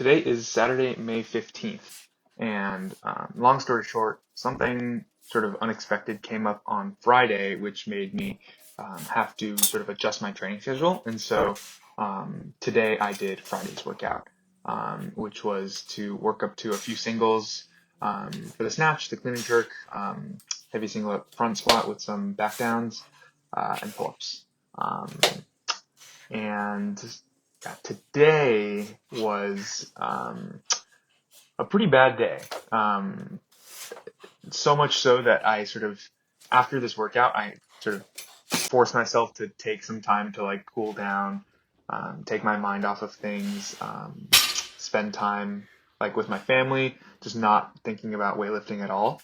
Today is Saturday, May 15th, and long story short, something sort of unexpected came up on Friday, which made me have to sort of adjust my training schedule. And so today I did Friday's workout, which was to work up to a few singles for the snatch, the clean and jerk, heavy single up front squat with some back downs, and pull-ups. And today was a pretty bad day. So much so that I sort of, after this workout, I sort of forced myself to take some time to like cool down, take my mind off of things, spend time like with my family, just not thinking about weightlifting at all.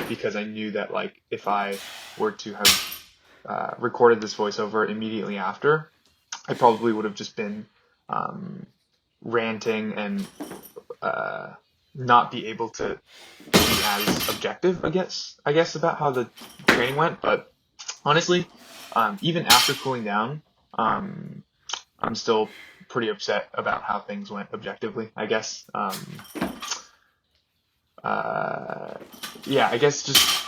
Because I knew that like if I were to have recorded this voiceover immediately after, I probably would have just been ranting and not be able to be as objective, I guess about how the training went. But honestly, even after cooling down, I'm still pretty upset about how things went objectively, I guess. Yeah, I guess just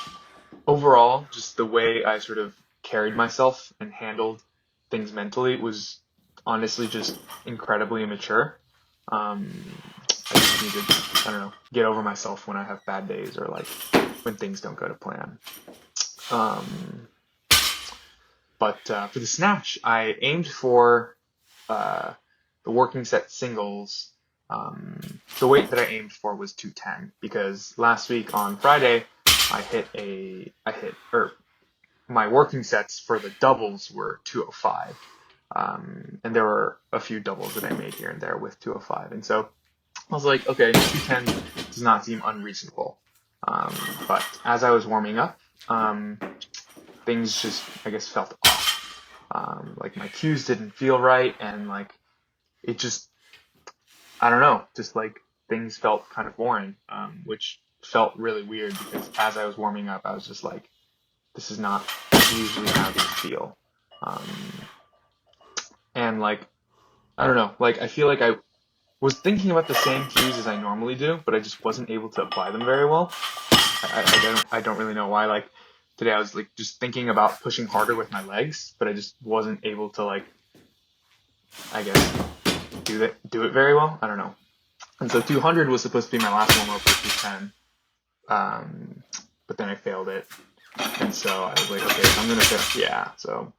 overall, just the way I sort of carried myself and handled things mentally was honestly just incredibly immature. I just need to, I don't know, get over myself when I have bad days or like when things don't go to plan. But for the snatch, I aimed for the working set singles. The weight that I aimed for was 210 because last week on Friday or my working sets for the doubles were 205. And there were a few doubles that I made here and there with 205. And so I was like, okay, 210 does not seem unreasonable. But as I was warming up, things just, I guess, felt off. Like my cues didn't feel right, and like it just, I don't know, just like things felt kind of foreign, which felt really weird because as I was warming up, I was just like, this is not usually how these feel. And like, I don't know, like I feel like I was thinking about the same cues as I normally do, but I just wasn't able to apply them very well. I don't really know why. Like today I was like just thinking about pushing harder with my legs, but I just wasn't able to like, I guess, do it very well. I don't know. And so 200 was supposed to be my last warm up with 210. But then I failed it. And so I was like, okay, I'm going to fail. Yeah. So,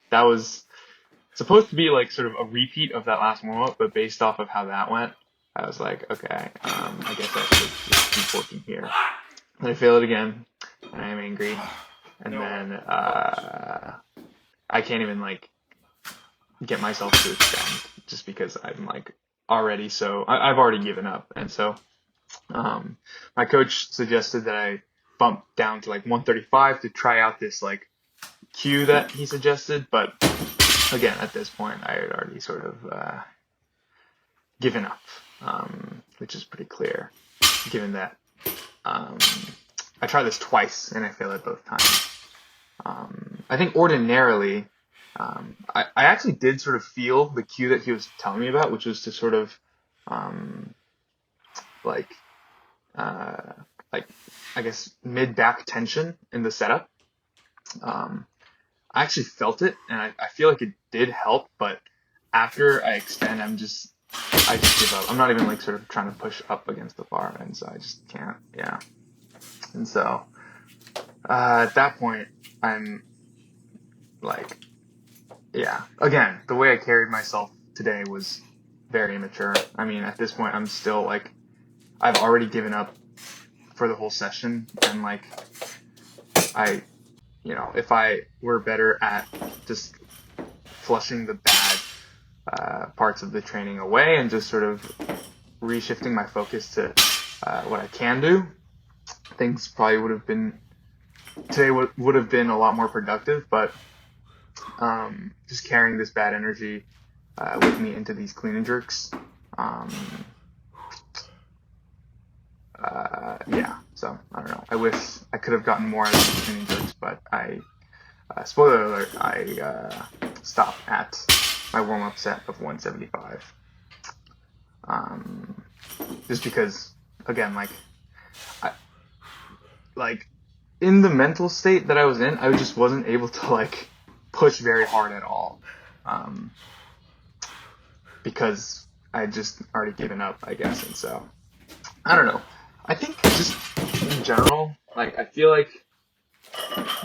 that was supposed to be like sort of a repeat of that last warm up, but based off of how that went, I was like, okay, I guess I should just keep working here. And I failed it again, and I am angry. And then, I can't even like get myself to extend just because I'm like already I've already given up. And so, my coach suggested that I bump down to like 135 to try out this like cue that he suggested, but again, at this point, I had already sort of given up, which is pretty clear, given that I tried this twice and I failed it both times. I think ordinarily, I actually did sort of feel the cue that he was telling me about, which was to sort of like I guess mid-back tension in the setup. I actually felt it, and I feel like it did help, but after I extend, I just give up. I'm not even like sort of trying to push up against the bar, and so I just can't, yeah. And so, at that point, I'm like, yeah, again, the way I carried myself today was very immature. I mean, at this point, I'm still like, I've already given up for the whole session, and like, if I were better at just flushing the bad parts of the training away and just sort of reshifting my focus to what I can do, things probably today would have been a lot more productive. But just carrying this bad energy with me into these clean and jerks, yeah, so I don't know. I wish I could have gotten more out of these clean and jerks, but spoiler alert, I stopped at my warm-up set of 175. Just because, again, like in the mental state that I was in, I just wasn't able to like push very hard at all, because I had just already given up, I guess. And so I don't know. I think just in general, like I feel like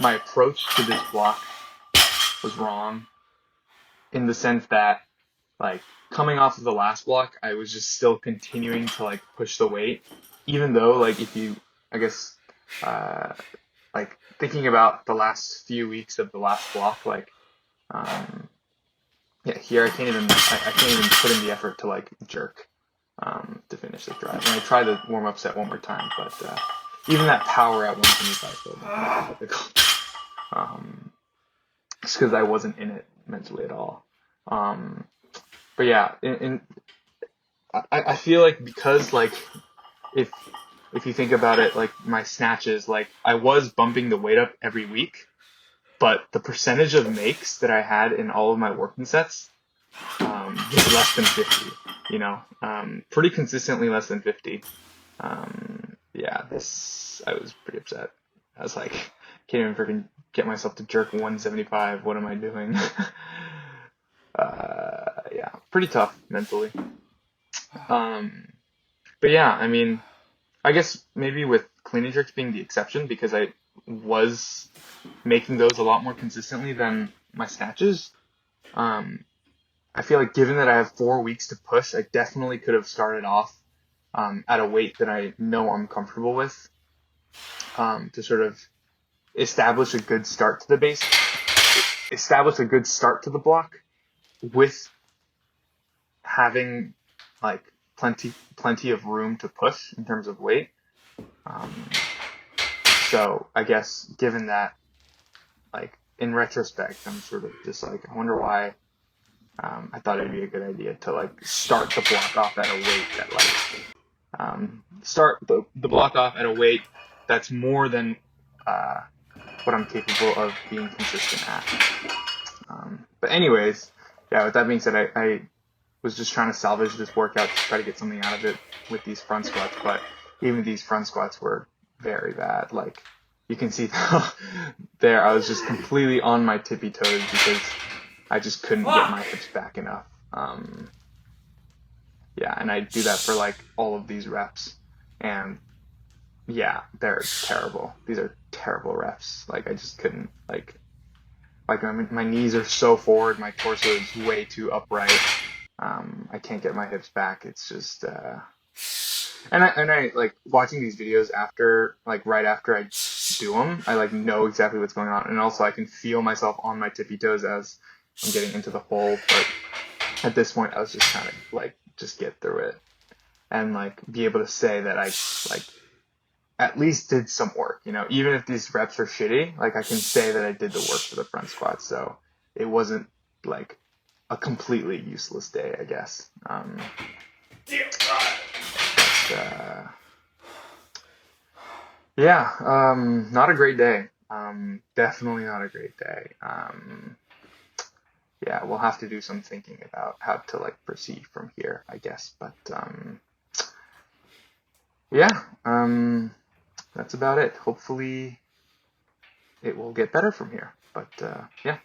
my approach to this block was wrong in the sense that like coming off of the last block, I was just still continuing to like push the weight, even though like if you, I guess, uh, like thinking about the last few weeks of the last block, like, yeah, here I can't even put in the effort to like jerk, to finish the drive. And I tried the warm up set one more time, but even that power at 125 felt difficult. Just because I wasn't in it mentally at all. But yeah, I feel like because like if if you think about it, like my snatches, like I was bumping the weight up every week, but the percentage of makes that I had in all of my working sets was less than 50. You know, pretty consistently less than 50. Yeah, this I was pretty upset. I was like, can't even freaking get myself to jerk 175. What am I doing? Yeah, pretty tough mentally. But yeah, I mean, I guess maybe with clean and jerks being the exception because I was making those a lot more consistently than my snatches. Um, I feel like given that I have 4 weeks to push, I definitely could have started off at a weight that I know I'm comfortable with, to sort of establish a good start to the base, establish a good start to the block with having like plenty of room to push in terms of weight. So I guess given that, like in retrospect, I'm sort of just like, I wonder why I thought it'd be a good idea to like start the block off at a weight that like start the block off at a weight that's more than what I'm capable of being consistent at. But anyways, yeah. With that being said, I was just trying to salvage this workout to try to get something out of it with these front squats, but even these front squats were very bad. Like you can see there, I was just completely on my tippy toes because I just couldn't get my hips back enough. Yeah, and I do that for like all of these reps, and yeah, they're terrible. These are terrible reps. Like I just couldn't like my knees are so forward, my torso is way too upright. I can't get my hips back. It's just and I like watching these videos after, like right after I do them, I like know exactly what's going on, and also I can feel myself on my tippy toes as I'm getting into the hole. But at this point, I was just kind of like just get through it and like be able to say that I like at least did some work, you know, even if these reps are shitty, like I can say that I did the work for the front squat. So it wasn't like a completely useless day, I guess. Yeah, not a great day. Definitely not a great day. Yeah, we'll have to do some thinking about how to like proceed from here, I guess. But yeah, that's about it. Hopefully it will get better from here. But yeah.